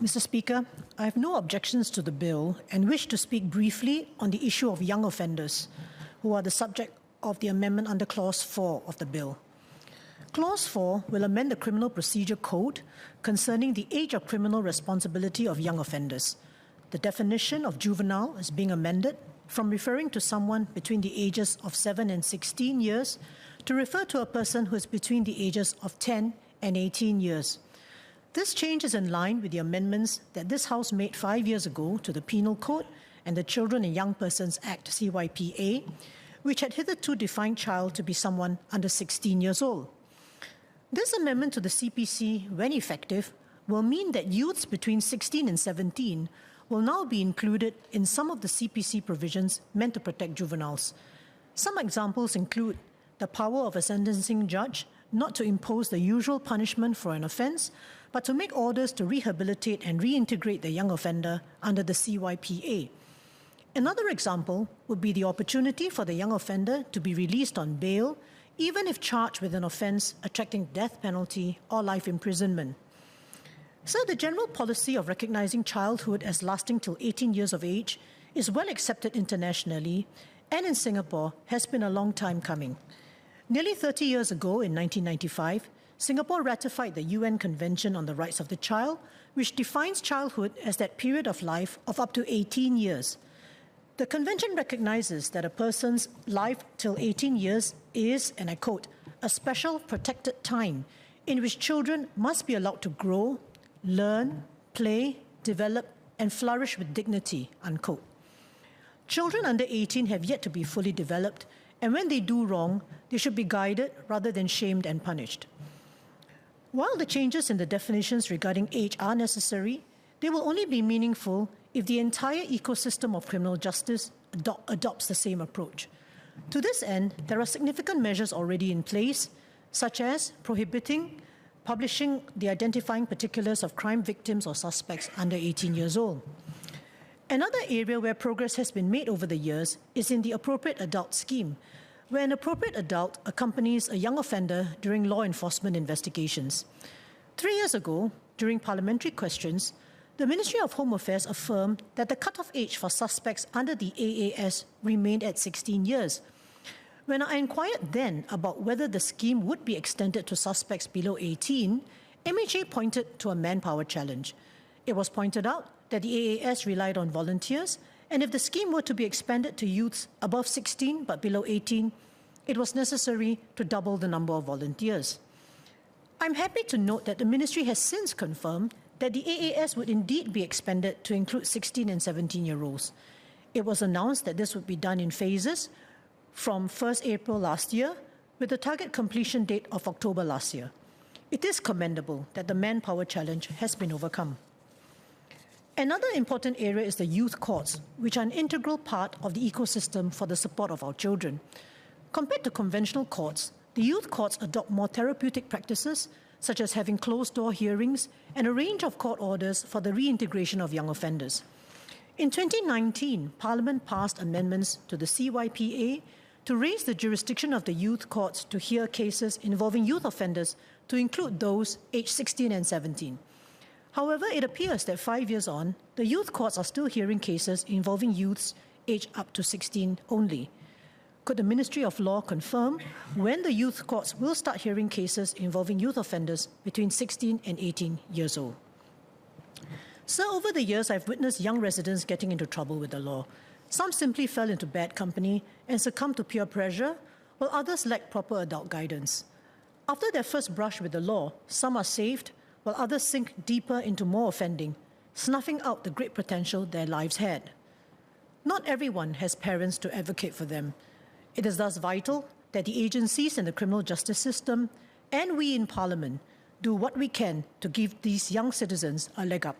Mr. Speaker, I have no objections to the bill and wish to speak briefly on the issue of young offenders, who are the subject of the amendment under Clause 4 of the bill. Clause 4 will amend the Criminal Procedure Code concerning the age of criminal responsibility of young offenders. The definition of juvenile is being amended from referring to someone between the ages of 7 and 16 years to refer to a person who is between the ages of 10 and 18 years. This change is in line with the amendments that this House made 5 years ago to the Penal Code and the Children and Young Persons Act (CYPA), which had hitherto defined child to be someone under 16 years old. This amendment to the CPC, when effective, will mean that youths between 16 and 17 will now be included in some of the CPC provisions meant to protect juveniles. Some examples include the power of a sentencing judge not to impose the usual punishment for an offence, but to make orders to rehabilitate and reintegrate the young offender under the CYPA. Another example would be the opportunity for the young offender to be released on bail, even if charged with an offence attracting death penalty or life imprisonment. So the general policy of recognising childhood as lasting till 18 years of age is well accepted internationally, and in Singapore has been a long time coming. Nearly 30 years ago, in 1995, Singapore ratified the UN Convention on the Rights of the Child, which defines childhood as that period of life of up to 18 years. The Convention recognises that a person's life till 18 years is, and I quote, a special protected time in which children must be allowed to grow, learn, play, develop, and flourish with dignity, unquote. Children under 18 have yet to be fully developed, and when they do wrong, they should be guided rather than shamed and punished. While the changes in the definitions regarding age are necessary, they will only be meaningful if the entire ecosystem of criminal justice adopts the same approach. To this end, there are significant measures already in place, such as prohibiting publishing the identifying particulars of crime victims or suspects under 18 years old. Another area where progress has been made over the years is in the appropriate adult scheme, where an appropriate adult accompanies a young offender during law enforcement investigations. 3 years ago, during parliamentary questions, the Ministry of Home Affairs affirmed that the cutoff age for suspects under the AAS remained at 16 years. When I inquired then about whether the scheme would be extended to suspects below 18, MHA pointed to a manpower challenge. It was pointed out that the AAS relied on volunteers, and if the scheme were to be expanded to youths above 16 but below 18, it was necessary to double the number of volunteers. I'm happy to note that the Ministry has since confirmed that the AAS would indeed be expanded to include 16 and 17-year-olds. It was announced that this would be done in phases from 1st April last year, with the target completion date of October last year. It is commendable that the manpower challenge has been overcome. Another important area is the youth courts, which are an integral part of the ecosystem for the support of our children. Compared to conventional courts, the youth courts adopt more therapeutic practices, such as having closed-door hearings and a range of court orders for the reintegration of young offenders. In 2019, Parliament passed amendments to the CYPA to raise the jurisdiction of the youth courts to hear cases involving youth offenders to include those aged 16 and 17. However, it appears that 5 years on, the youth courts are still hearing cases involving youths aged up to 16 only. Could the Ministry of Law confirm when the youth courts will start hearing cases involving youth offenders between 16 and 18 years old? So over the years, I've witnessed young residents getting into trouble with the law. Some simply fell into bad company and succumbed to peer pressure, while others lacked proper adult guidance. After their first brush with the law, some are saved, while others sink deeper into more offending, snuffing out the great potential their lives had. Not everyone has parents to advocate for them. It is thus vital that the agencies in the criminal justice system and we in Parliament do what we can to give these young citizens a leg up.